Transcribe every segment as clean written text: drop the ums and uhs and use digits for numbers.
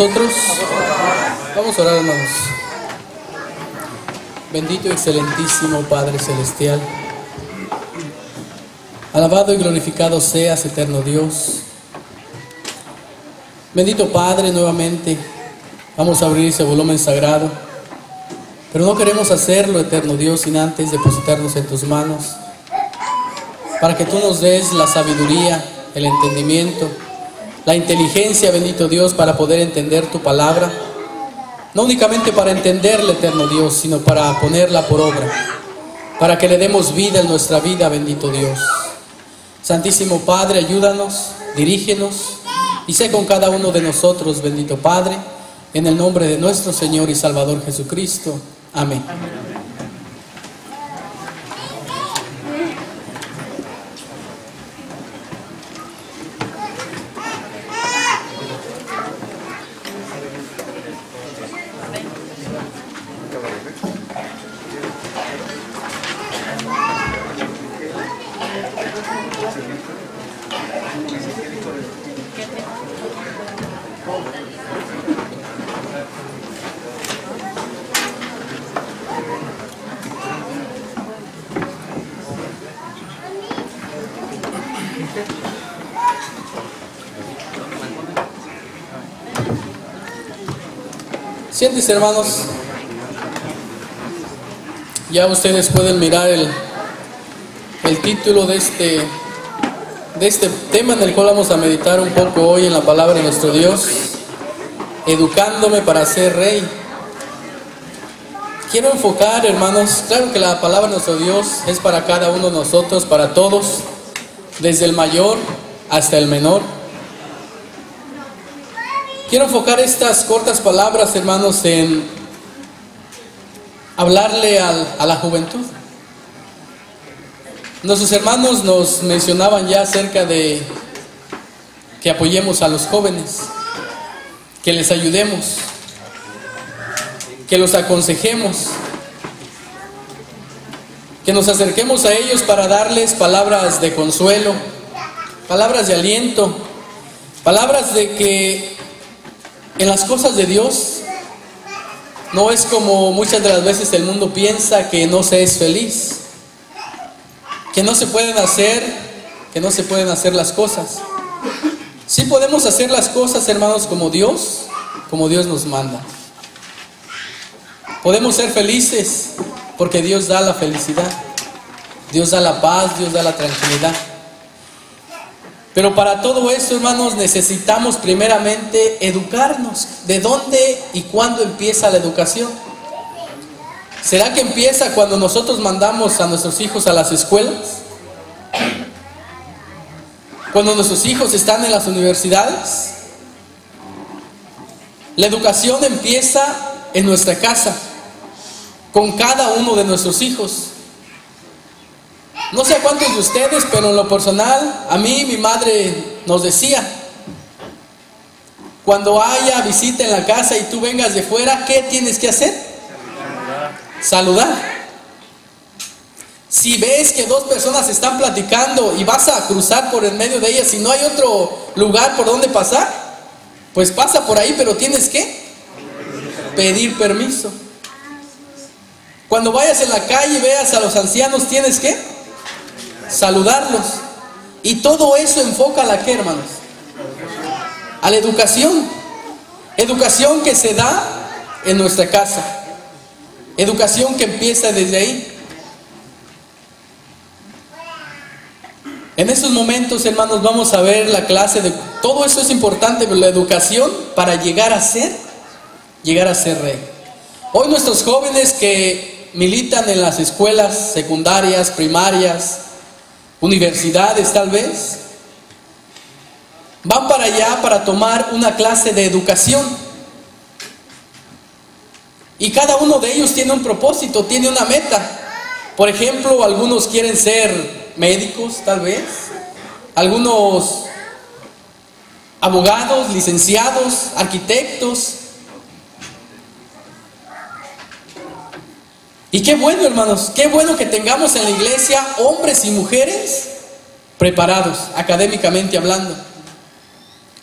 nosotros? Vamos a orar, hermanos. Bendito y excelentísimo Padre Celestial, alabado y glorificado seas, eterno Dios. Bendito Padre, nuevamente vamos a abrir ese volumen sagrado, pero no queremos hacerlo, eterno Dios, sin antes depositarnos en tus manos, para que tú nos des la sabiduría, el entendimiento, la inteligencia, bendito Dios, para poder entender tu palabra. No únicamente para entenderla, eterno Dios, sino para ponerla por obra, para que le demos vida en nuestra vida, bendito Dios. Santísimo Padre, ayúdanos, dirígenos y sé con cada uno de nosotros, bendito Padre, en el nombre de nuestro Señor y Salvador Jesucristo. Amén. Siéntense, hermanos. Ya ustedes pueden mirar el título de este tema en el cual vamos a meditar un poco hoy en la palabra de nuestro Dios: educándome para ser rey. Quiero enfocar, hermanos, claro que la palabra de nuestro Dios es para cada uno de nosotros, para todos, desde el mayor hasta el menor. Quiero enfocar estas cortas palabras, hermanos, en hablarle a la juventud. Nuestros hermanos nos mencionaban ya acerca de que apoyemos a los jóvenes, que les ayudemos, que los aconsejemos, que nos acerquemos a ellos para darles palabras de consuelo, palabras de aliento, palabras de que en las cosas de Dios no es como muchas de las veces el mundo piensa, que no se es feliz, que no se pueden hacer las cosas. Sí podemos hacer las cosas, hermanos, como Dios nos manda. Podemos ser felices porque Dios da la felicidad, Dios da la paz, Dios da la tranquilidad. Pero para todo eso, hermanos, necesitamos primeramente educarnos. ¿De dónde y cuándo empieza la educación? ¿Será que empieza cuando nosotros mandamos a nuestros hijos a las escuelas? ¿Cuando nuestros hijos están en las universidades? La educación empieza en nuestra casa, con cada uno de nuestros hijos. No sé a cuántos de ustedes, pero en lo personal, a mí mi madre nos decía: cuando haya visita en la casa y tú vengas de fuera, ¿qué tienes que hacer? Saludar. Si ves que dos personas están platicando y vas a cruzar por el medio de ellas y no hay otro lugar por donde pasar, pues pasa por ahí, pero tienes que pedir permiso. Cuando vayas en la calle y veas a los ancianos, tienes que saludarlos. Y todo eso enfoca a la ¿qué, hermanos? A la educación. Educación que se da en nuestra casa, educación que empieza desde ahí. En estos momentos, hermanos, vamos a ver la clase de todo eso. Es importante, pero la educación para llegar a ser rey. Hoy nuestros jóvenes que militan en las escuelas secundarias, primarias, universidades tal vez, van para allá para tomar una clase de educación. Y cada uno de ellos tiene un propósito, tiene una meta. Por ejemplo, algunos quieren ser médicos tal vez, algunos abogados, licenciados, arquitectos. Y qué bueno, hermanos, qué bueno que tengamos en la iglesia hombres y mujeres preparados, académicamente hablando.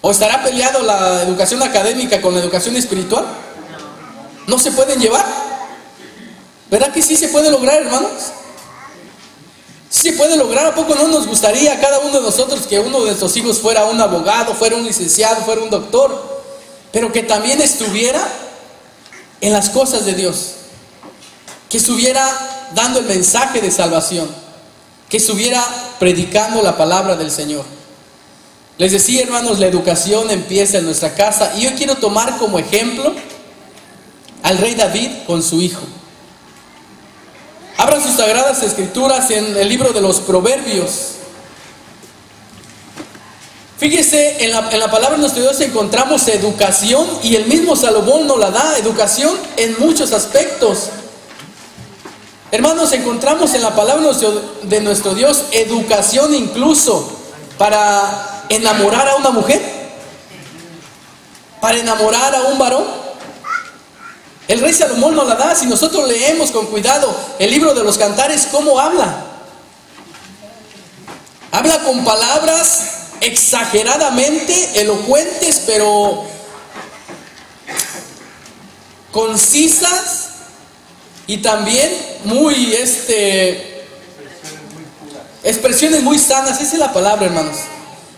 ¿O estará peleado la educación académica con la educación espiritual? ¿No se pueden llevar? ¿Verdad que sí se puede lograr, hermanos? Sí se puede lograr. ¿A poco no nos gustaría a cada uno de nosotros que uno de nuestros hijos fuera un abogado, fuera un licenciado, fuera un doctor, pero que también estuviera en las cosas de Dios, que estuviera dando el mensaje de salvación, que estuviera predicando la palabra del Señor? Les decía, hermanos, la educación empieza en nuestra casa, y yo quiero tomar como ejemplo al rey David con su hijo. Abran sus sagradas escrituras en el libro de los Proverbios. Fíjese, en la palabra de nuestro Dios encontramos educación, y el mismo Salomón nos la da, educación en muchos aspectos. Hermanos, encontramos en la palabra de nuestro Dios educación incluso para enamorar a una mujer, para enamorar a un varón. El rey Salomón nos la da. Si nosotros leemos con cuidado el libro de los Cantares, ¿cómo habla? Habla con palabras exageradamente elocuentes, pero concisas, y también muy expresiones muy sanas. Esa es la palabra, hermanos.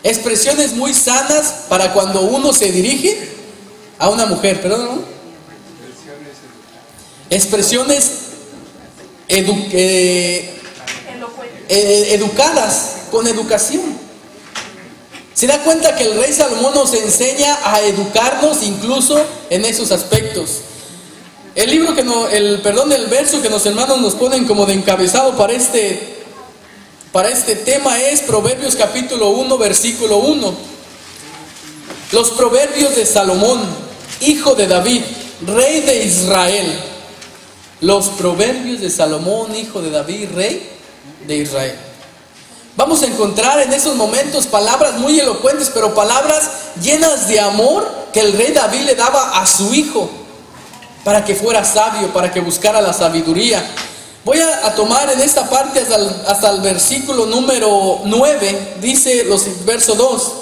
Expresiones muy sanas para cuando uno se dirige a una mujer. ¿Perdón, hermano? Expresiones educadas, con educación. Se da cuenta que el rey Salomón nos enseña a educarnos incluso en esos aspectos. El libro el verso que los hermanos nos ponen como de encabezado para este tema es Proverbios capítulo 1, versículo 1. Los proverbios de Salomón, hijo de David, rey de Israel. Los proverbios de Salomón, hijo de David, rey de Israel. Vamos a encontrar en esos momentos palabras muy elocuentes, pero palabras llenas de amor que el rey David le daba a su hijo, para que fuera sabio, para que buscara la sabiduría. Voy a tomar en esta parte hasta el versículo número 9, dice verso 2.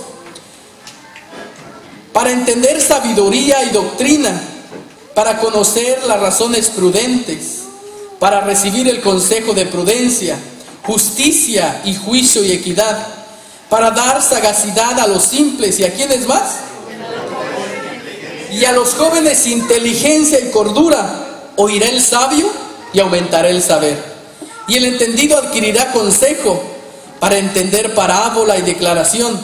Para entender sabiduría y doctrina, para conocer las razones prudentes, para recibir el consejo de prudencia, justicia y juicio y equidad, para dar sagacidad a los simples, ¿y a quiénes más? Y a los jóvenes inteligencia y cordura. Oirá el sabio y aumentará el saber, y el entendido adquirirá consejo, para entender parábola y declaración,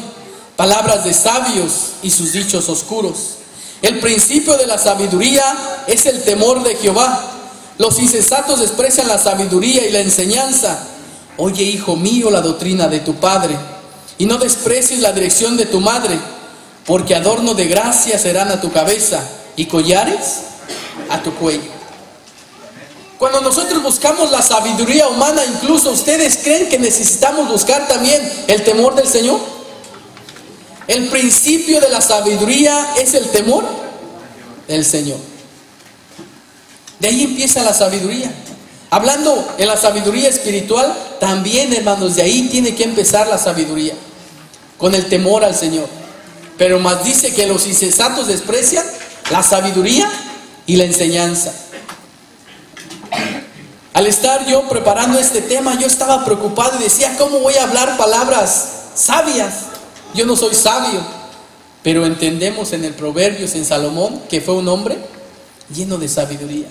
palabras de sabios y sus dichos oscuros. El principio de la sabiduría es el temor de Jehová. Los insensatos desprecian la sabiduría y la enseñanza. Oye, hijo mío, la doctrina de tu padre, y no desprecies la dirección de tu madre, porque adorno de gracia serán a tu cabeza y collares a tu cuello. Cuando nosotros buscamos la sabiduría humana, incluso ¿ustedes creen que necesitamos buscar también el temor del Señor? El principio de la sabiduría es el temor del Señor. De ahí empieza la sabiduría. Hablando en la sabiduría espiritual, también, hermanos, de ahí tiene que empezar la sabiduría, con el temor al Señor. Pero más dice que los insensatos desprecian la sabiduría y la enseñanza. Al estar yo preparando este tema, yo estaba preocupado y decía, ¿cómo voy a hablar palabras sabias? Yo no soy sabio, pero entendemos en el Proverbios, en Salomón, que fue un hombre lleno de sabiduría.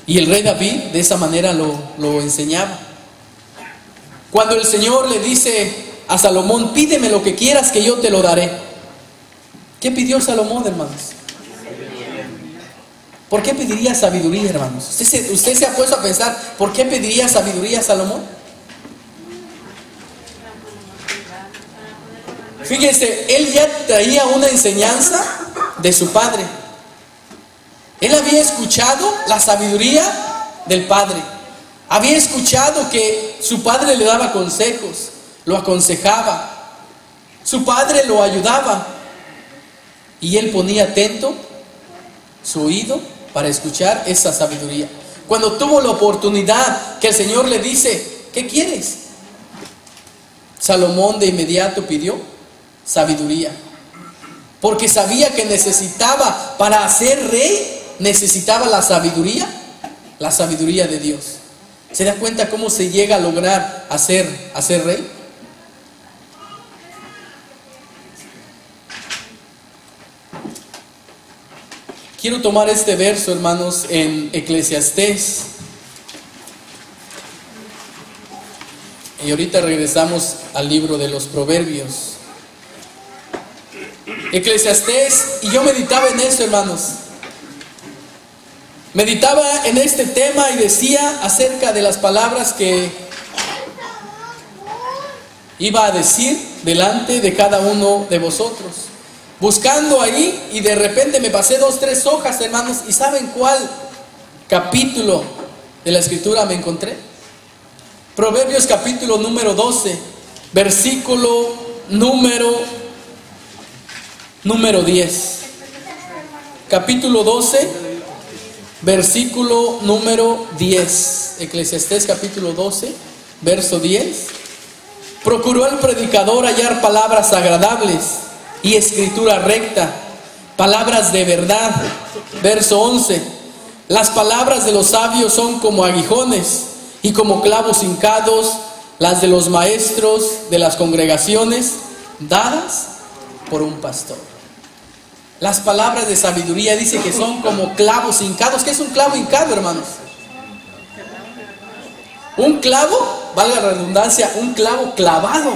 Y el rey David de esa manera lo enseñaba. Cuando el Señor le dice a Salomón, pídeme lo que quieras que yo te lo daré. ¿Qué pidió Salomón, hermanos? ¿Por qué pediría sabiduría, hermanos? ¿Usted se ha puesto a pensar, ¿por qué pediría sabiduría a Salomón? Fíjese, él ya traía una enseñanza de su padre. Él había escuchado la sabiduría del padre. Había escuchado que su padre le daba consejos, lo aconsejaba. Su padre lo ayudaba. Y él ponía atento su oído para escuchar esa sabiduría. Cuando tuvo la oportunidad que el Señor le dice, ¿qué quieres? Salomón de inmediato pidió sabiduría, porque sabía que necesitaba, para ser rey, necesitaba la sabiduría de Dios. ¿Se da cuenta cómo se llega a lograr hacer rey? Quiero tomar este verso, hermanos, en Eclesiastés. Y ahorita regresamos al libro de los Proverbios. Eclesiastés, y yo meditaba en eso, hermanos. Meditaba en este tema y decía acerca de las palabras que iba a decir delante de cada uno de vosotros. Buscando ahí, y de repente me pasé 2, 3 hojas, hermanos, y ¿saben cuál capítulo de la Escritura me encontré? Proverbios capítulo número 12, versículo número 10. Capítulo 12, versículo número 10. Eclesiastés capítulo 12, verso 10. Procuró el predicador hallar palabras agradables y escritura recta, palabras de verdad. Verso 11. Las palabras de los sabios son como aguijones y como clavos hincados, las de los maestros de las congregaciones, dadas por un pastor. Las palabras de sabiduría dice que son como clavos hincados. ¿Qué es un clavo hincado, hermanos? Un clavo, valga la redundancia, un clavo clavado.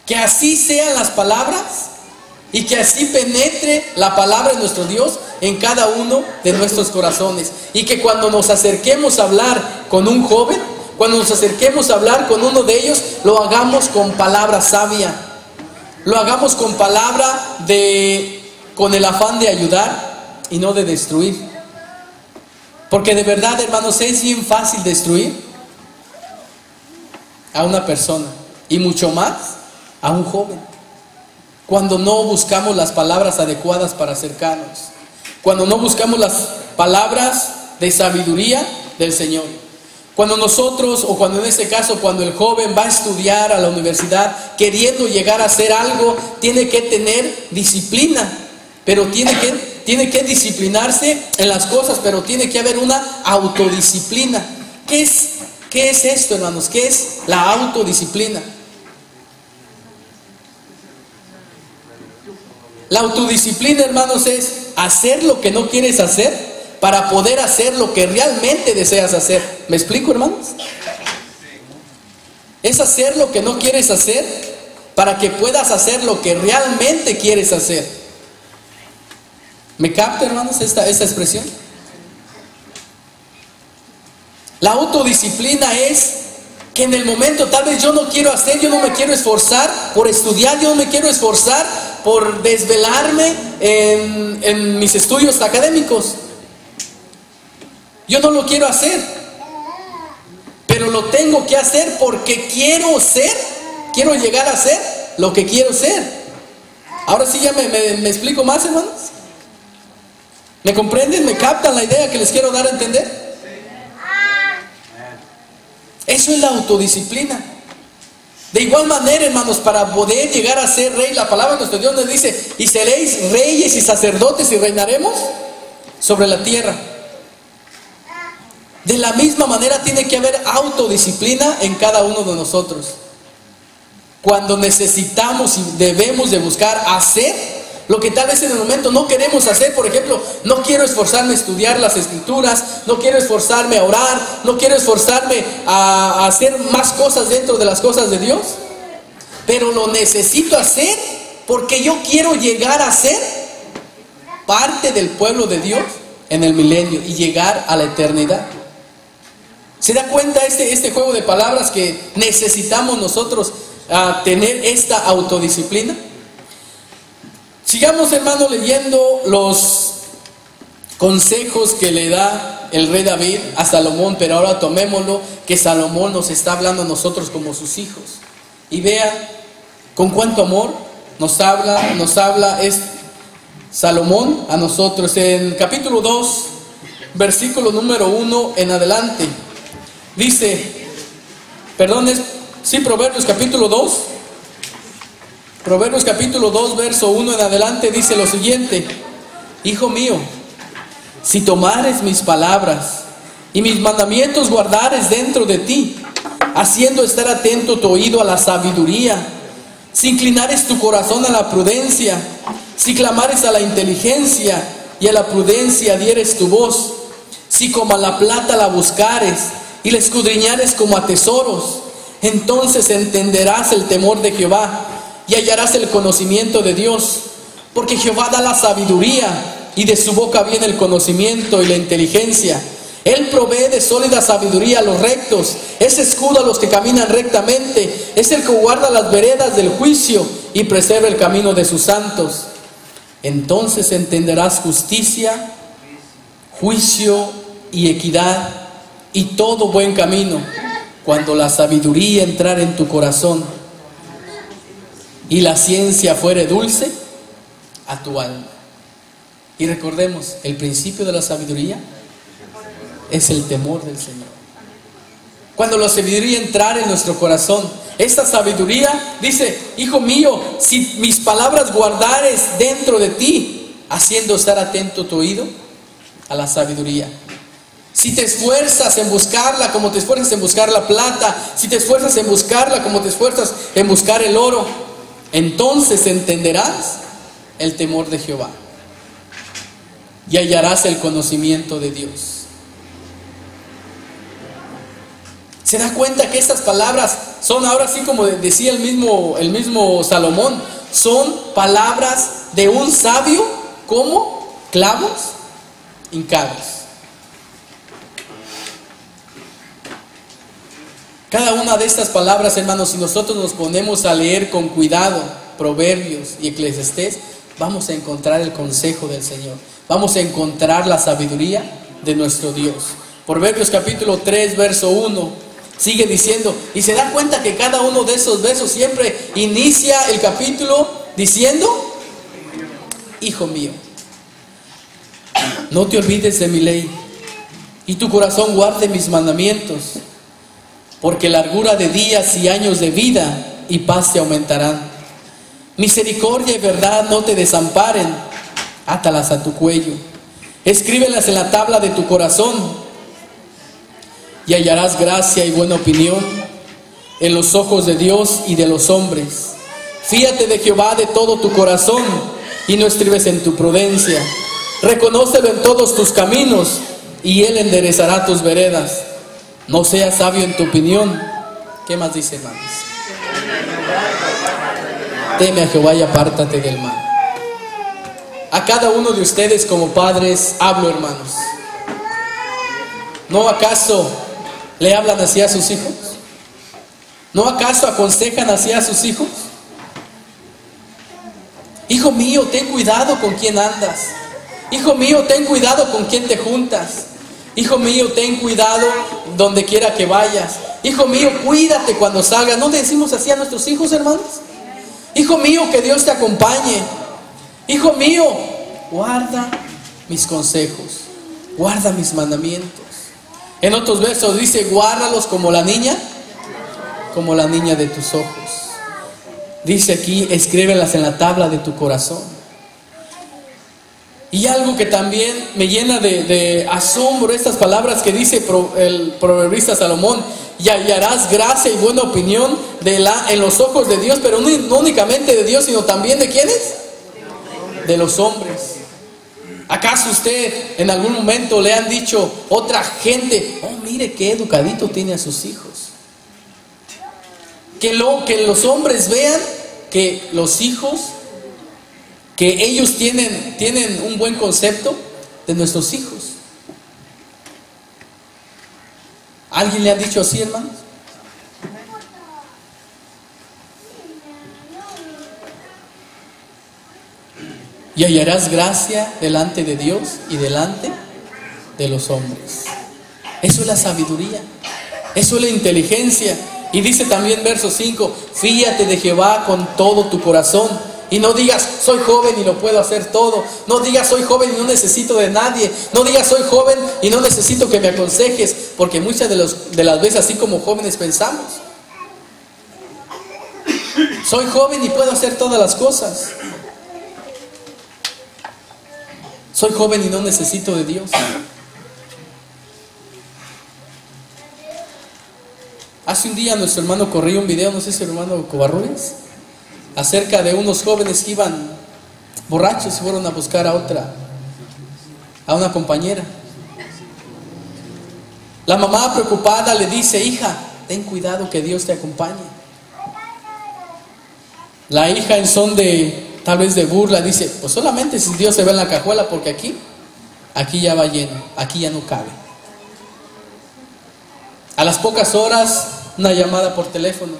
Que así sean las palabras y que así penetre la palabra de nuestro Dios en cada uno de nuestros corazones. Y que cuando nos acerquemos a hablar con un joven, cuando nos acerquemos a hablar con uno de ellos, lo hagamos con palabra sabia. Lo hagamos con palabra con el afán de ayudar y no de destruir. Porque de verdad, hermanos, es bien fácil destruir a una persona, y mucho más a un joven, cuando no buscamos las palabras adecuadas para acercarnos, cuando no buscamos las palabras de sabiduría del Señor. Cuando nosotros, o cuando en este caso, cuando el joven va a estudiar a la universidad queriendo llegar a hacer algo, tiene que tener disciplina, pero tiene que disciplinarse en las cosas, pero tiene que haber una autodisciplina. ¿Qué es esto, hermanos? ¿Qué es la autodisciplina? La autodisciplina, hermanos, es hacer lo que no quieres hacer para poder hacer lo que realmente deseas hacer. ¿Me explico, hermanos? Es hacer lo que no quieres hacer para que puedas hacer lo que realmente quieres hacer. ¿Me capta, hermanos, esta expresión? La autodisciplina es que en el momento tal vez yo no quiero hacer, yo no me quiero esforzar por estudiar, yo no me quiero esforzar por desvelarme en mis estudios académicos. Yo no lo quiero hacer, pero lo tengo que hacer porque quiero llegar a ser lo que quiero ser. Ahora sí ya me explico más, hermanos. ¿Me comprenden? ¿Me captan la idea que les quiero dar a entender? Eso es la autodisciplina. De igual manera, hermanos, para poder llegar a ser rey, la palabra de nuestro Dios nos dice: y seréis reyes y sacerdotes y reinaremos sobre la tierra. De la misma manera tiene que haber autodisciplina en cada uno de nosotros. Cuando necesitamos y debemos de buscar hacer lo que tal vez en el momento no queremos hacer. Por ejemplo, no quiero esforzarme a estudiar las Escrituras, no quiero esforzarme a orar, no quiero esforzarme a hacer más cosas dentro de las cosas de Dios, pero lo necesito hacer porque yo quiero llegar a ser parte del pueblo de Dios en el milenio y llegar a la eternidad. ¿Se da cuenta este juego de palabras que necesitamos nosotros tener esta autodisciplina? Sigamos, hermano, leyendo los consejos que le da el rey David a Salomón, pero ahora tomémoslo que Salomón nos está hablando a nosotros como sus hijos. Y vea con cuánto amor nos habla Salomón a nosotros. En capítulo 2, versículo número 1 en adelante, dice, Sí, Proverbios capítulo 2. Proverbios capítulo 2, verso 1 en adelante dice lo siguiente: Hijo mío, si tomares mis palabras y mis mandamientos guardares dentro de ti, haciendo estar atento tu oído a la sabiduría, si inclinares tu corazón a la prudencia, si clamares a la inteligencia y a la prudencia dieres tu voz, si como a la plata la buscares y la escudriñares como a tesoros, entonces entenderás el temor de Jehová y hallarás el conocimiento de Dios, porque Jehová da la sabiduría y de su boca viene el conocimiento y la inteligencia. Él provee de sólida sabiduría a los rectos, es escudo a los que caminan rectamente, es el que guarda las veredas del juicio y preserva el camino de sus santos. Entonces entenderás justicia, juicio y equidad y todo buen camino, cuando la sabiduría entrare en tu corazón y la ciencia fuere dulce a tu alma. Y recordemos, el principio de la sabiduría es el temor del Señor. Cuando la sabiduría entrar en nuestro corazón, esta sabiduría dice: Hijo mío, si mis palabras guardares dentro de ti, haciendo estar atento tu oído a la sabiduría. Si te esfuerzas en buscarla como te esfuerzas en buscar la plata, si te esfuerzas en buscarla como te esfuerzas en buscar el oro, entonces entenderás el temor de Jehová y hallarás el conocimiento de Dios. ¿Se da cuenta que estas palabras son, ahora sí, como decía el mismo Salomón, son palabras de un sabio como clavos hincados? Cada una de estas palabras, hermanos, si nosotros nos ponemos a leer con cuidado Proverbios y Eclesiastés, vamos a encontrar el consejo del Señor. Vamos a encontrar la sabiduría de nuestro Dios. Proverbios capítulo 3, verso 1, sigue diciendo, y se da cuenta que cada uno de esos versos siempre inicia el capítulo diciendo: Hijo mío, no te olvides de mi ley, y tu corazón guarde mis mandamientos, porque largura de días y años de vida y paz te aumentarán. Misericordia y verdad no te desamparen, átalas a tu cuello, escríbelas en la tabla de tu corazón, y hallarás gracia y buena opinión en los ojos de Dios y de los hombres. Fíate de Jehová de todo tu corazón y no estribes en tu prudencia. Reconócelo en todos tus caminos y Él enderezará tus veredas. No seas sabio en tu opinión. ¿Qué más dice, hermanos? Teme a Jehová y apártate del mal. A cada uno de ustedes como padres hablo, hermanos. ¿No acaso le hablan así a sus hijos? ¿No acaso aconsejan así a sus hijos? Hijo mío, ten cuidado con quién andas. Hijo mío, ten cuidado con quién te juntas. Hijo mío, ten cuidado donde quiera que vayas. Hijo mío, cuídate cuando salgas. ¿No le decimos así a nuestros hijos, hermanos? Hijo mío, que Dios te acompañe. Hijo mío, guarda mis consejos, guarda mis mandamientos. En otros versos dice: guárdalos como la niña de tus ojos. Dice aquí: escríbelas en la tabla de tu corazón. Y algo que también me llena de asombro, estas palabras que dice el proverbista Salomón: y hallarás gracia y buena opinión en los ojos de Dios, pero no únicamente de Dios, sino también ¿de quiénes? De los hombres. ¿Acaso usted en algún momento le han dicho otra gente: oh, mire qué educadito tiene a sus hijos? Que los hombres vean que los hijos, que ellos tienen un buen concepto de nuestros hijos. ¿Alguien le ha dicho así, hermanos? Y hallarás gracia delante de Dios y delante de los hombres. Eso es la sabiduría, eso es la inteligencia. Y dice también verso 5: fíate de Jehová con todo tu corazón. Y no digas: soy joven y lo puedo hacer todo. No digas: soy joven y no necesito de nadie. No digas: soy joven y no necesito que me aconsejes. Porque muchas de las veces, así como jóvenes, pensamos. Soy joven y puedo hacer todas las cosas. Soy joven y no necesito de Dios. Hace un día nuestro hermano corrió un video, no sé si el hermano Covarrubias, acerca de unos jóvenes que iban borrachos y fueron a buscar a una compañera. La mamá preocupada le dice: hija, ten cuidado que Dios te acompañe. La hija, en son de tal vez de burla, dice: pues solamente si Dios se ve en la cajuela, porque aquí ya va lleno, aquí ya no cabe. A las pocas horas, una llamada por teléfono: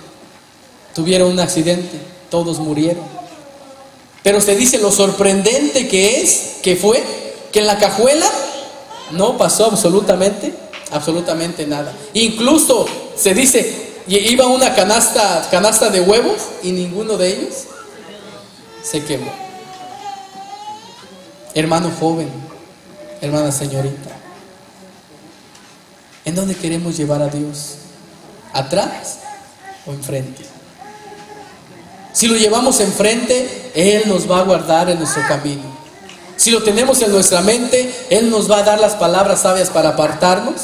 tuvieron un accidente, todos murieron. Pero se dice lo sorprendente que fue que en la cajuela no pasó absolutamente nada. Incluso se dice, iba una canasta de huevos y ninguno de ellos se quemó. Hermano joven, hermana señorita, ¿en dónde queremos llevar a Dios? ¿Atrás o enfrente? Si lo llevamos enfrente, Él nos va a guardar en nuestro camino. Si lo tenemos en nuestra mente, Él nos va a dar las palabras sabias para apartarnos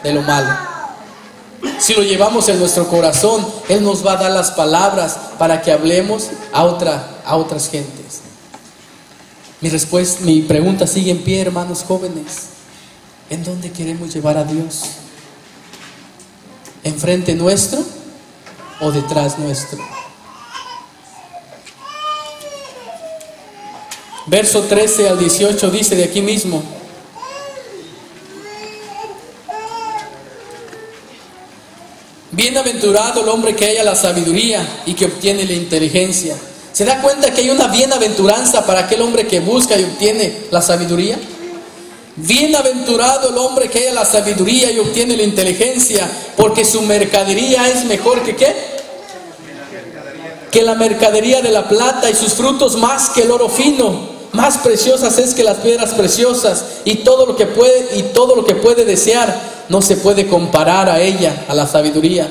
de lo malo. Si lo llevamos en nuestro corazón, Él nos va a dar las palabras para que hablemos a otras gentes. Mi pregunta sigue en pie, hermanos jóvenes. ¿En dónde queremos llevar a Dios? ¿Enfrente nuestro o detrás nuestro? Verso 13 al 18 dice de aquí mismo: bienaventurado el hombre que haya la sabiduría y que obtiene la inteligencia. ¿Se da cuenta que hay una bienaventuranza para aquel hombre que busca y obtiene la sabiduría? Bienaventurado el hombre que haya la sabiduría y obtiene la inteligencia, porque su mercadería es mejor que ¿qué? Que la mercadería de la plata, y sus frutos más que el oro fino. Más preciosas es que las piedras preciosas, y todo lo que puede desear no se puede comparar a ella, a la sabiduría.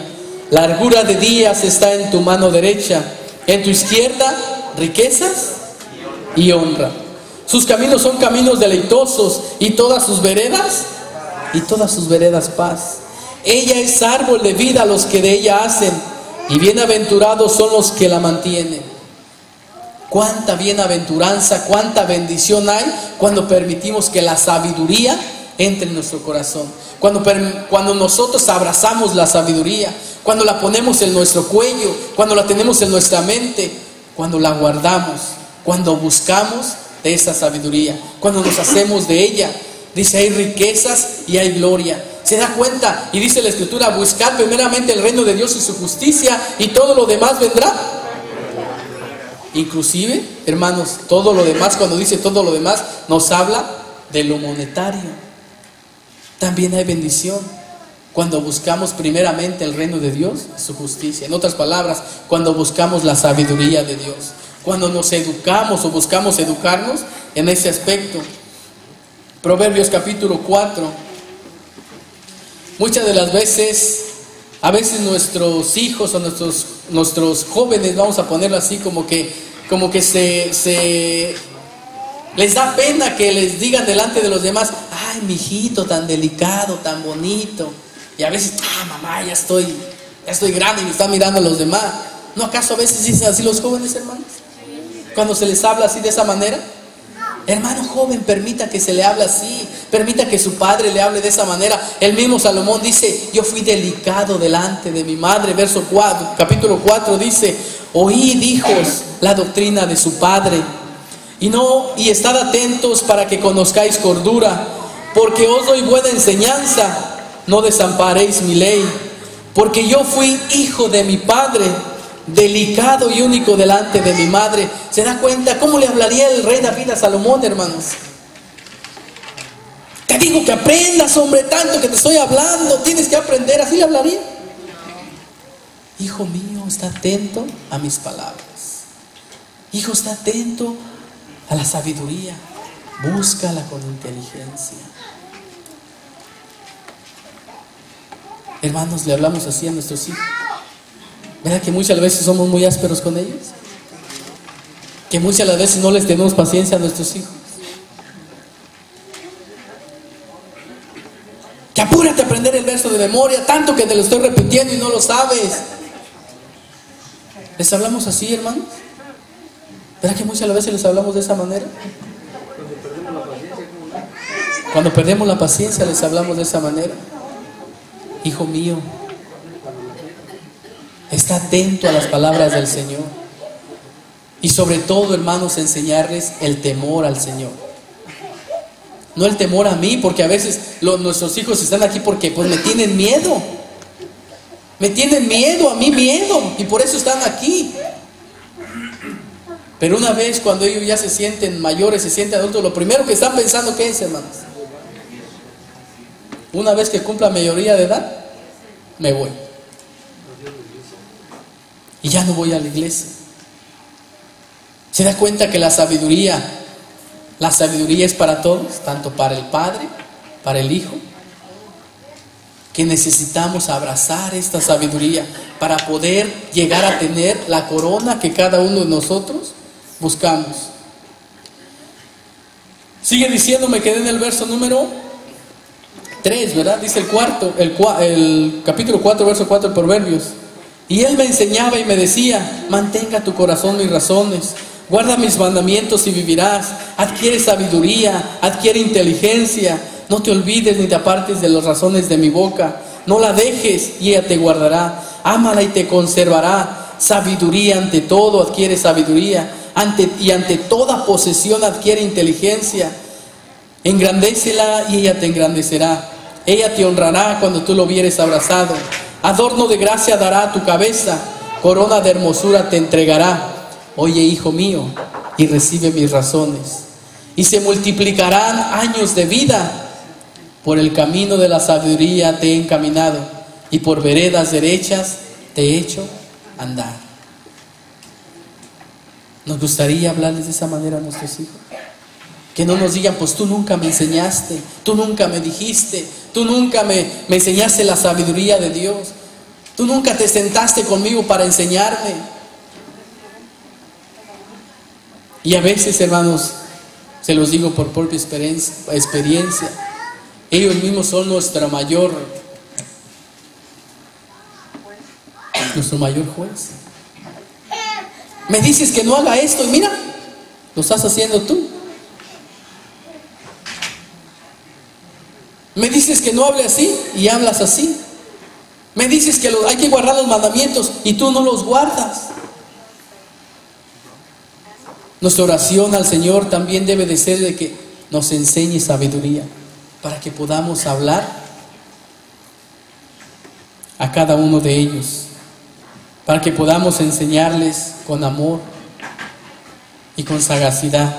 Largura de días está en tu mano derecha, en tu izquierda riquezas y honra. Sus caminos son caminos deleitosos, y todas sus veredas paz. Ella es árbol de vida a los que de ella hacen, y bienaventurados son los que la mantienen. Cuánta bienaventuranza, cuánta bendición hay cuando permitimos que la sabiduría entre en nuestro corazón. Cuando nosotros abrazamos la sabiduría, cuando la ponemos en nuestro cuello, cuando la tenemos en nuestra mente, cuando la guardamos, cuando buscamos de esa sabiduría, cuando nos hacemos de ella. Dice: hay riquezas y hay gloria. ¿Se da cuenta? Y dice la Escritura: buscar primeramente el reino de Dios y su justicia, y todo lo demás vendrá. Inclusive, hermanos, todo lo demás, cuando dice todo lo demás, nos habla de lo monetario. También hay bendición cuando buscamos primeramente el reino de Dios y su justicia. En otras palabras, cuando buscamos la sabiduría de Dios, cuando nos educamos o buscamos educarnos en ese aspecto. Proverbios capítulo 4. Muchas de las veces, a veces nuestros hijos o nuestros jóvenes, vamos a ponerlo así, como que se les da pena que les digan delante de los demás: ay, mi hijito tan delicado, tan bonito. Y a veces: mamá, ya estoy grande y me están mirando los demás. ¿No acaso a veces dicen así los jóvenes, hermanos? Cuando se les habla así, de esa manera. Hermano joven, permita que se le hable así, permita que su padre le hable de esa manera. El mismo Salomón dice: yo fui delicado delante de mi madre. Verso 4, capítulo 4 dice: oíd, hijos, la doctrina de su padre, y estad atentos para que conozcáis cordura, porque os doy buena enseñanza, no desamparéis mi ley. Porque yo fui hijo de mi padre, delicado y único delante de mi madre. ¿Se da cuenta cómo le hablaría el rey David a Salomón, hermanos? Te digo que aprendas, hombre, tanto que te estoy hablando, tienes que aprender. Así le hablaría: hijo mío, está atento a mis palabras. Hijo, está atento a la sabiduría, búscala con inteligencia. Hermanos, le hablamos así a nuestros hijos. ¿Verdad que muchas veces somos muy ásperos con ellos? Que muchas veces no les tenemos paciencia a nuestros hijos. Que apúrate a aprender el verso de memoria, tanto que te lo estoy repitiendo y no lo sabes. ¿Les hablamos así, hermanos? ¿Verdad que muchas veces les hablamos de esa manera? Cuando perdemos la paciencia les hablamos de esa manera. Hijo mío, está atento a las palabras del Señor. Y sobre todo, hermanos, enseñarles el temor al Señor. No el temor a mí, porque a veces nuestros hijos están aquí porque pues me tienen miedo. Me tienen miedo, a mí miedo, y por eso están aquí. Pero una vez cuando ellos ya se sienten mayores, se sienten adultos, lo primero que están pensando, ¿qué es, hermanos? Una vez que cumpla mayoría de edad, me voy. Y ya no voy a la iglesia. ¿Se da cuenta que la sabiduría es para todos? Tanto para el Padre, para el Hijo. Que necesitamos abrazar esta sabiduría para poder llegar a tener la corona que cada uno de nosotros buscamos. Sigue diciendo, me quedé en el verso número 3, ¿verdad? Dice el capítulo 4, verso 4 de Proverbios. Y él me enseñaba y me decía, mantenga tu corazón mis razones, guarda mis mandamientos y vivirás, adquiere sabiduría, adquiere inteligencia, no te olvides ni te apartes de las razones de mi boca, no la dejes y ella te guardará, ámala y te conservará, sabiduría ante todo, adquiere sabiduría, ante toda posesión adquiere inteligencia, engrandécela y ella te engrandecerá, ella te honrará cuando tú lo vieres abrazado, adorno de gracia dará a tu cabeza, corona de hermosura te entregará. Oye, hijo mío, y recibe mis razones, y se multiplicarán años de vida. Por el camino de la sabiduría te he encaminado, y por veredas derechas te he hecho andar. Nos gustaría hablarles de esa manera a nuestros hijos. Que no nos digan, pues tú nunca me enseñaste, tú nunca me dijiste, tú nunca me enseñaste la sabiduría de Dios, tú nunca te sentaste conmigo para enseñarme. Y a veces, hermanos, se los digo por propia experiencia, ellos mismos son nuestro mayor juez. Me dices que no haga esto y mira, lo estás haciendo tú. Me dices que no hable así y hablas así. Me dices que hay que guardar los mandamientos y tú no los guardas. Nuestra oración al Señor también debe de ser de que nos enseñe sabiduría para que podamos hablar a cada uno de ellos, para que podamos enseñarles con amor y con sagacidad,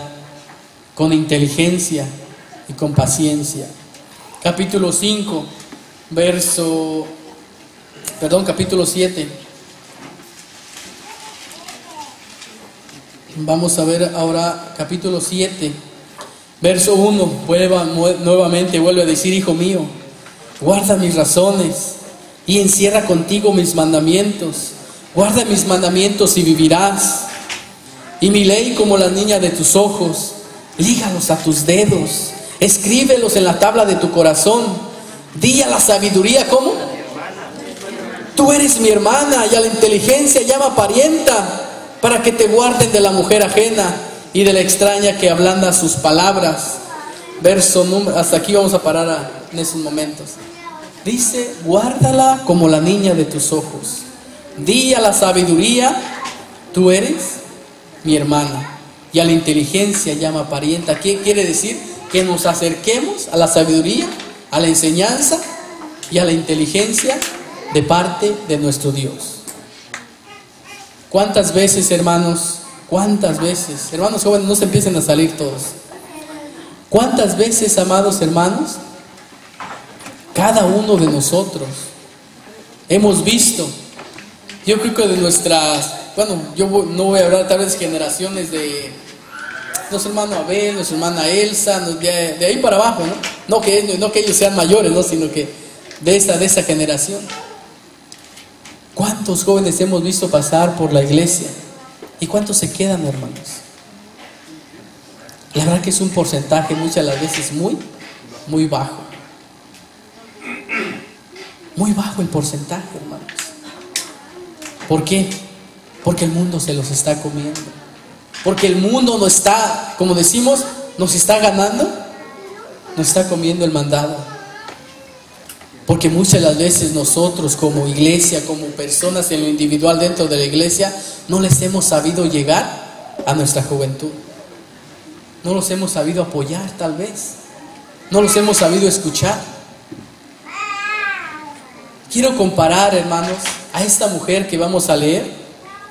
con inteligencia y con paciencia. Capítulo 7. Vamos a ver ahora capítulo 7, verso 1. Nuevamente vuelve a decir, hijo mío, guarda mis razones y encierra contigo mis mandamientos. Guarda mis mandamientos y vivirás. Y mi ley como la niña de tus ojos, lígalos a tus dedos. Escríbelos en la tabla de tu corazón. Di a la sabiduría, ¿cómo? Tú eres mi hermana, y a la inteligencia llama parienta, para que te guarden de la mujer ajena y de la extraña que ablanda sus palabras. Hasta aquí vamos a parar en esos momentos. Dice, guárdala como la niña de tus ojos. Di a la sabiduría, tú eres mi hermana, y a la inteligencia llama parienta. ¿Qué quiere decir? Que nos acerquemos a la sabiduría, a la enseñanza y a la inteligencia de parte de nuestro Dios. ¿Cuántas veces, hermanos? ¿Cuántas veces? Hermanos jóvenes, no se empiecen a salir todos. ¿Cuántas veces, amados hermanos, cada uno de nosotros hemos visto? Yo creo que de nuestras, yo no voy a hablar tal vez generaciones de nuestro hermano Abel, nuestra hermana Elsa, de ahí para abajo, ¿no? No que ellos sean mayores, ¿no? Sino que de esta generación. ¿Cuántos jóvenes hemos visto pasar por la iglesia? ¿Y cuántos se quedan, hermanos? La verdad que es un porcentaje muchas de las veces muy bajo. Muy bajo el porcentaje, hermanos. ¿Por qué? Porque el mundo se los está comiendo. Porque el mundo no está, como decimos, nos está ganando, nos está comiendo el mandado. Porque muchas de las veces nosotros como iglesia, como personas en lo individual dentro de la iglesia, no les hemos sabido llegar a nuestra juventud. No los hemos sabido apoyar tal vez. No los hemos sabido escuchar. Quiero comparar, hermanos, a esta mujer que vamos a leer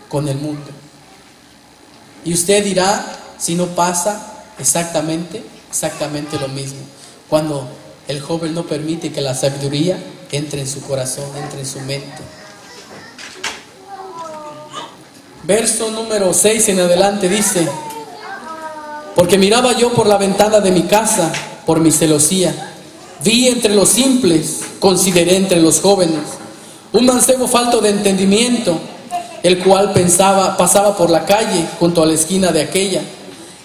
con el mundo. Y usted dirá si no pasa exactamente lo mismo. Cuando el joven no permite que la sabiduría entre en su corazón, entre en su mente. Verso número 6 en adelante dice: porque miraba yo por la ventana de mi casa, por mi celosía, vi entre los simples, consideré entre los jóvenes, un mancebo falto de entendimiento, el cual pasaba por la calle junto a la esquina de aquella,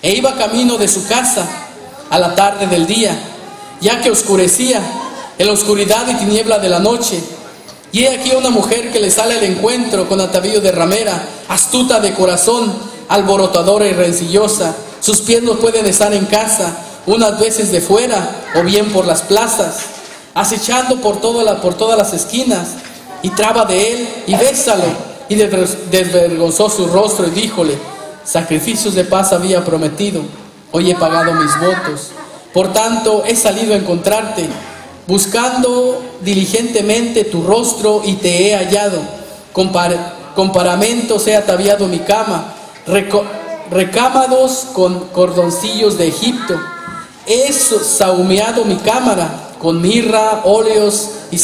e iba camino de su casa a la tarde del día, ya que oscurecía, en la oscuridad y tiniebla de la noche. Y he aquí una mujer que le sale al encuentro con atavío de ramera, astuta de corazón, alborotadora y rencillosa. Sus pies no pueden estar en casa, unas veces de fuera o bien por las plazas, acechando por todas las esquinas, y traba de él y bésalo, y desvergonzó su rostro y díjole: sacrificios de paz había prometido, hoy he pagado mis votos. Por tanto he salido a encontrarte, buscando diligentemente tu rostro, y te he hallado. Con paramentos he ataviado mi cama, recámados con cordoncillos de Egipto. He sahumeado mi cámara con mirra, óleos y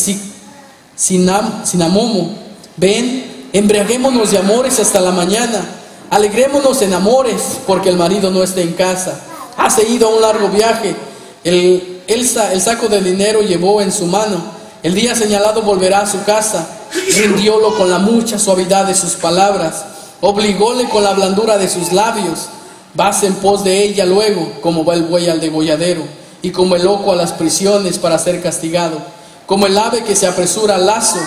cinamomo. Ven, embriaguémonos de amores hasta la mañana. Alegrémonos en amores, porque el marido no está en casa. Has ido a un largo viaje. El saco de dinero llevó en su mano. El día señalado volverá a su casa. Rindiólo con la mucha suavidad de sus palabras, obligóle con la blandura de sus labios. Vas en pos de ella luego, como va el buey al degolladero, y como el loco a las prisiones para ser castigado, como el ave que se apresura al lazo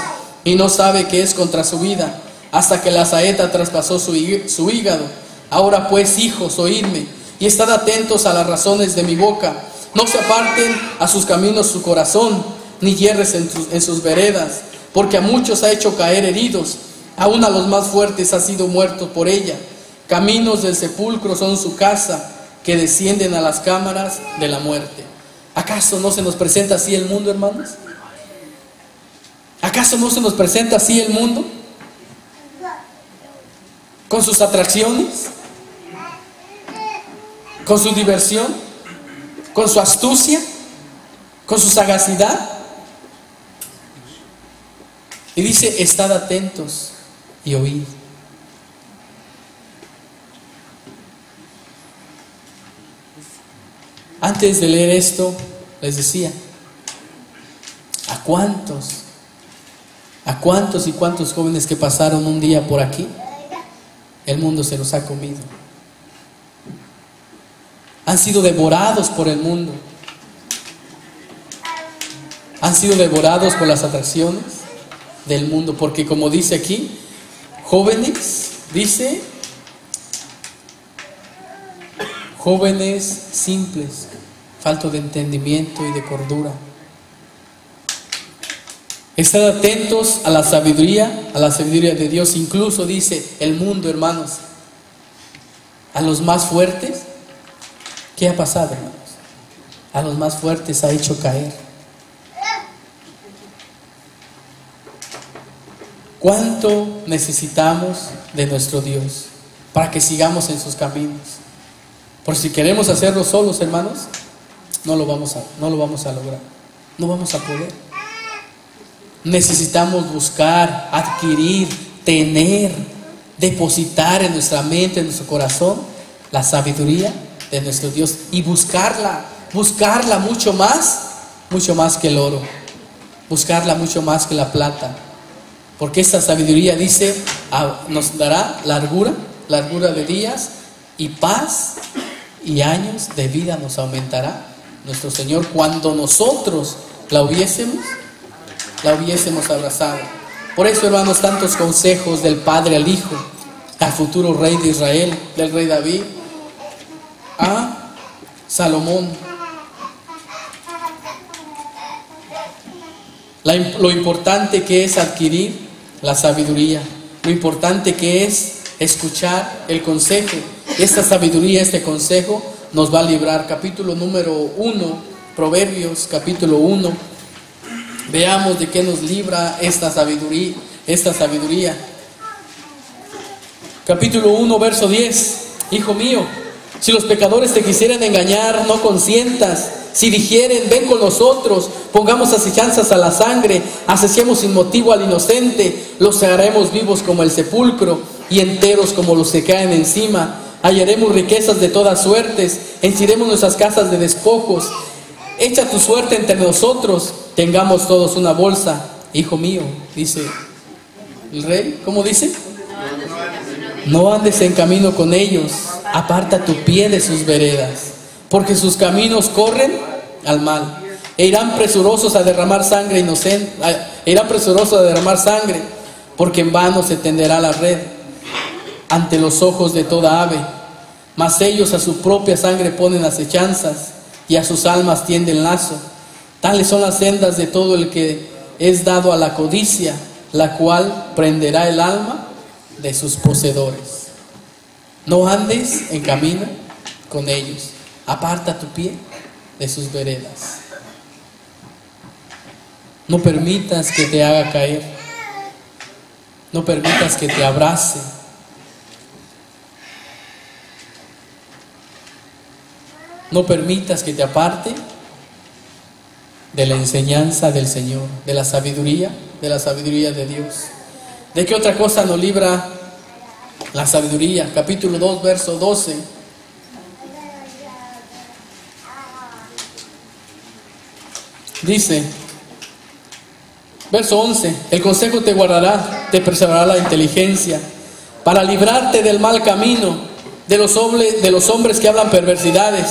y no sabe que es contra su vida, hasta que la saeta traspasó su hígado. Ahora pues, hijos, oídme, y estad atentos a las razones de mi boca. No se aparten a sus caminos su corazón, ni hierres en sus veredas, porque a muchos ha hecho caer heridos, aún a los más fuertes ha sido muerto por ella. Caminos del sepulcro son su casa, que descienden a las cámaras de la muerte. ¿Acaso no se nos presenta así el mundo, hermanos? ¿Acaso no se nos presenta así el mundo? Con sus atracciones, con su diversión, con su astucia, con su sagacidad. Y dice: estad atentos y oíd. Antes de leer esto, les decía: ¿a cuántos y cuántos jóvenes que pasaron un día por aquí, el mundo se los ha comido? Han sido devorados por el mundo. Han sido devorados por las atracciones del mundo. Porque como dice aquí, jóvenes, dice, jóvenes simples, falto de entendimiento y de cordura. Estad atentos a la sabiduría de Dios. Incluso dice el mundo, hermanos, a los más fuertes, ¿qué ha pasado, hermanos? A los más fuertes ha hecho caer. ¿Cuánto necesitamos de nuestro Dios para que sigamos en sus caminos? Por si queremos hacerlo solos, hermanos, no lo vamos a lograr, no vamos a poder. Necesitamos buscar, adquirir, tener, depositar en nuestra mente, en nuestro corazón, la sabiduría de nuestro Dios, y buscarla mucho más que el oro, buscarla mucho más que la plata, Porque esta sabiduría, dice, nos dará largura de días y paz, y años de vida nos aumentará nuestro Señor cuando nosotros la hubiésemos abrazado. Por eso, hermanos, tantos consejos del Padre al Hijo, al futuro rey de Israel, del rey David, a Salomón. Lo importante que es adquirir la sabiduría, lo importante que es escuchar el consejo. Esta sabiduría, este consejo nos va a librar. Capítulo número 1, Proverbios, capítulo 1. Veamos de qué nos libra esta sabiduría. Capítulo 1, verso 10. Hijo mío, si los pecadores te quisieren engañar, no consientas. Si dijeren, ven con nosotros, pongamos asechanzas a la sangre, asesiemos sin motivo al inocente, los haremos vivos como el sepulcro y enteros como los que caen encima. Hallaremos riquezas de todas suertes, henchiremos nuestras casas de despojos. Echa tu suerte entre nosotros, tengamos todos una bolsa. Hijo mío, dice el rey, ¿cómo dice? No andes en camino con ellos, aparta tu pie de sus veredas, porque sus caminos corren al mal, e irán presurosos a derramar sangre inocente, porque en vano se tenderá la red ante los ojos de toda ave, mas ellos a su propia sangre ponen acechanzas, y a sus almas tienden lazo. Tales son las sendas de todo el que es dado a la codicia, la cual prenderá el alma de sus poseedores. No andes en camino con ellos, aparta tu pie de sus veredas. No permitas que te haga caer, no permitas que te abrace. No permitas que te aparte de la enseñanza del Señor, de la sabiduría de Dios. ¿De qué otra cosa nos libra la sabiduría? Capítulo 2, verso 12. Dice, verso 11, el consejo te guardará, te preservará la inteligencia, para librarte del mal camino, de los hombres que hablan perversidades,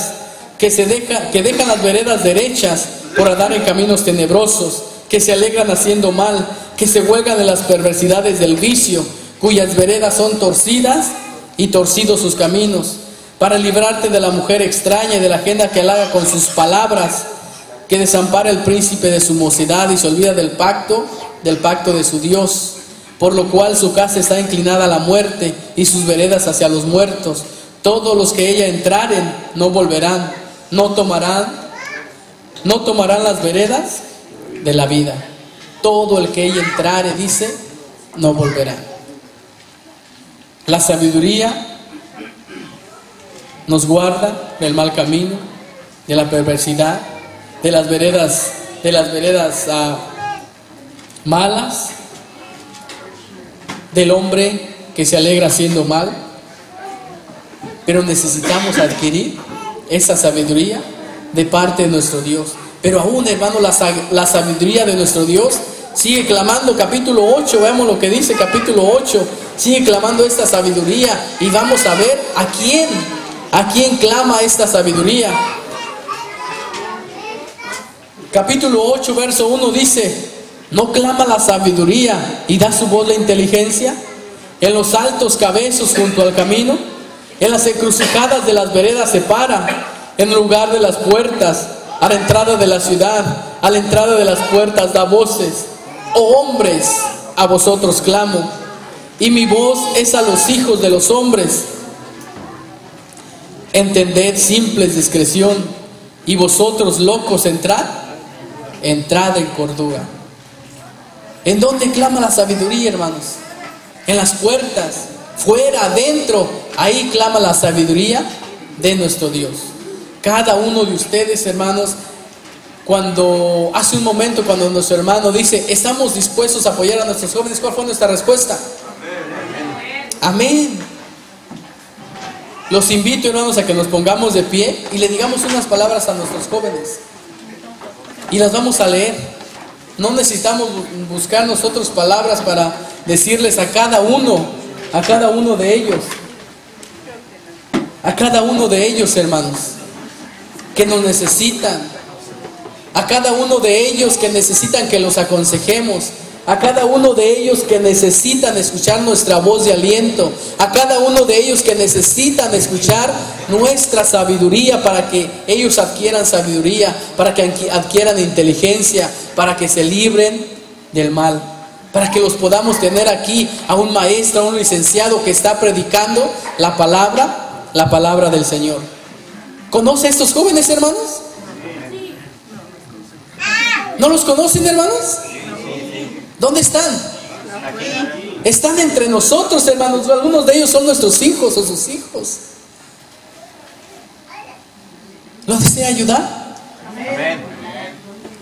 que dejan las veredas derechas por andar en caminos tenebrosos, que se alegran haciendo mal, que se huelgan de las perversidades del vicio, cuyas veredas son torcidas y torcidos sus caminos, para librarte de la mujer extraña y de la ajena que halaga con sus palabras, que desampara el príncipe de su mocedad y se olvida del pacto de su Dios, por lo cual su casa está inclinada a la muerte y sus veredas hacia los muertos. Todos los que ella entraren no volverán, no tomarán las veredas de la vida. Todo el que ella entrare, dice, no volverá. La sabiduría nos guarda del mal camino, de la perversidad, de las veredas malas, del hombre que se alegra haciendo mal. Pero necesitamos adquirir esa sabiduría de parte de nuestro Dios. Pero aún, hermano, la sabiduría de nuestro Dios sigue clamando. Capítulo 8, veamos lo que dice capítulo 8. Sigue clamando esta sabiduría y vamos a ver a quién clama esta sabiduría. Capítulo 8, verso 1 dice, ¿no clama la sabiduría y da su voz la inteligencia? En los altos cabezos junto al camino, en las encrucijadas de las veredas se para, en el lugar de las puertas, a la entrada de la ciudad, a la entrada de las puertas da voces. Oh hombres, a vosotros clamo, y mi voz es a los hijos de los hombres. Entended simples discreción, y vosotros locos entrad en cordura. ¿En dónde clama la sabiduría, hermanos? En las puertas, fuera, adentro, ahí clama la sabiduría de nuestro Dios. Cada uno de ustedes, hermanos, hace un momento cuando nuestro hermano dice, estamos dispuestos a apoyar a nuestros jóvenes, ¿cuál fue nuestra respuesta? Amén. Los invito, hermanos, a que nos pongamos de pie y le digamos unas palabras a nuestros jóvenes. Y las vamos a leer. No necesitamos buscar nosotros palabras para decirles a cada uno de ellos, hermanos, que nos necesitan, a cada uno de ellos que necesitan que los aconsejemos, a cada uno de ellos que necesitan escuchar nuestra voz de aliento, a cada uno de ellos que necesitan escuchar nuestra sabiduría para que ellos adquieran sabiduría, para que adquieran inteligencia, para que se libren del mal, para que los podamos tener aquí, a un maestro, a un licenciado que está predicando la palabra del Señor. ¿Conoce a estos jóvenes, hermanos? ¿No los conocen, hermanos? ¿Dónde están? Están entre nosotros, hermanos. Algunos de ellos son nuestros hijos o sus hijos. ¿Lo desea ayudar?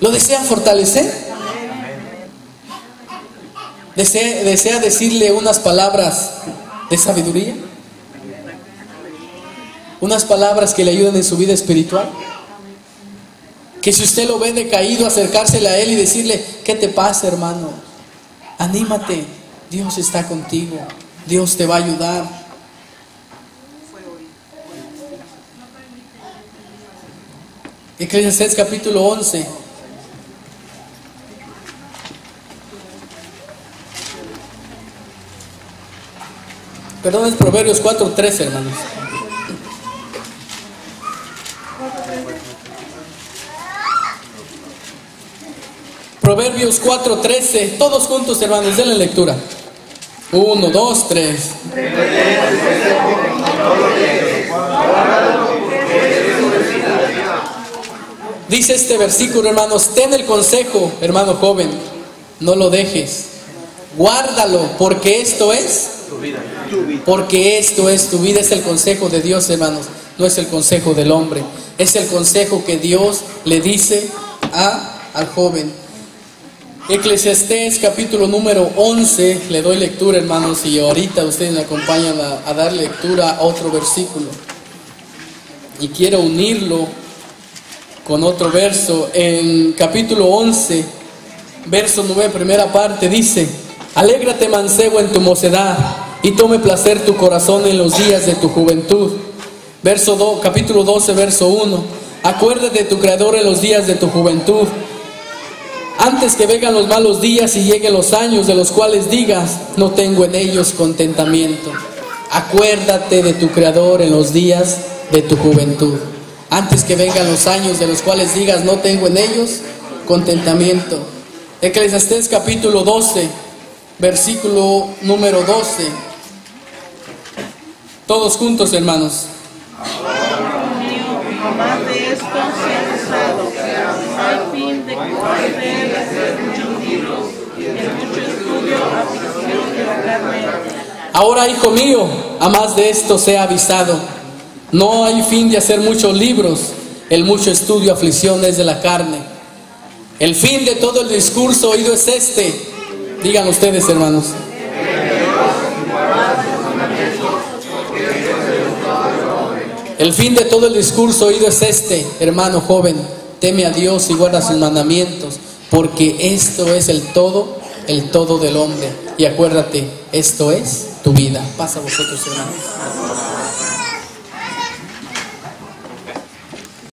¿Lo desea fortalecer? ¿Desea decirle unas palabras de sabiduría? ¿Unas palabras que le ayuden en su vida espiritual? Que si usted lo ve decaído, acercársele a él y decirle: ¿qué te pasa, hermano? Anímate, Dios está contigo, Dios te va a ayudar. Eclesiastés capítulo 11. Perdón, es Proverbios 4:13, hermanos. Proverbios 4:13, todos juntos, hermanos, denle lectura. 1, 2, 3. Dice este versículo, hermanos: ten el consejo, hermano joven, no lo dejes, guárdalo, porque esto es tu vida. Porque esto es tu vida. Es el consejo de Dios, hermanos, no es el consejo del hombre, es el consejo que Dios le dice al joven. Eclesiastés capítulo número 11, le doy lectura, hermanos, y ahorita ustedes me acompañan a dar lectura a otro versículo. Y quiero unirlo con otro verso. En capítulo 11, verso 9, primera parte, dice: alégrate, mancebo, en tu mocedad, y tome placer tu corazón en los días de tu juventud. Capítulo 12, verso 1: acuérdate de tu Creador en los días de tu juventud, antes que vengan los malos días y lleguen los años de los cuales digas: no tengo en ellos contentamiento. Acuérdate de tu Creador en los días de tu juventud, antes que vengan los años de los cuales digas: no tengo en ellos contentamiento. Eclesiastés capítulo 12, versículo número 12. Todos juntos, hermanos. Más de esto se ha usado, al fin de conocer muchos libros, en mucho estudio, aflicción de la carne. Ahora, hijo mío, a más de esto sea avisado. No hay fin de hacer muchos libros, el mucho estudio, aflicción es de la carne. El fin de todo el discurso oído es este. Digan ustedes, hermanos. El fin de todo el discurso oído es este, hermano joven: teme a Dios y guarda sus mandamientos, porque esto es el todo del hombre. Y acuérdate, esto es tu vida. Pasa a vosotros, hermanos.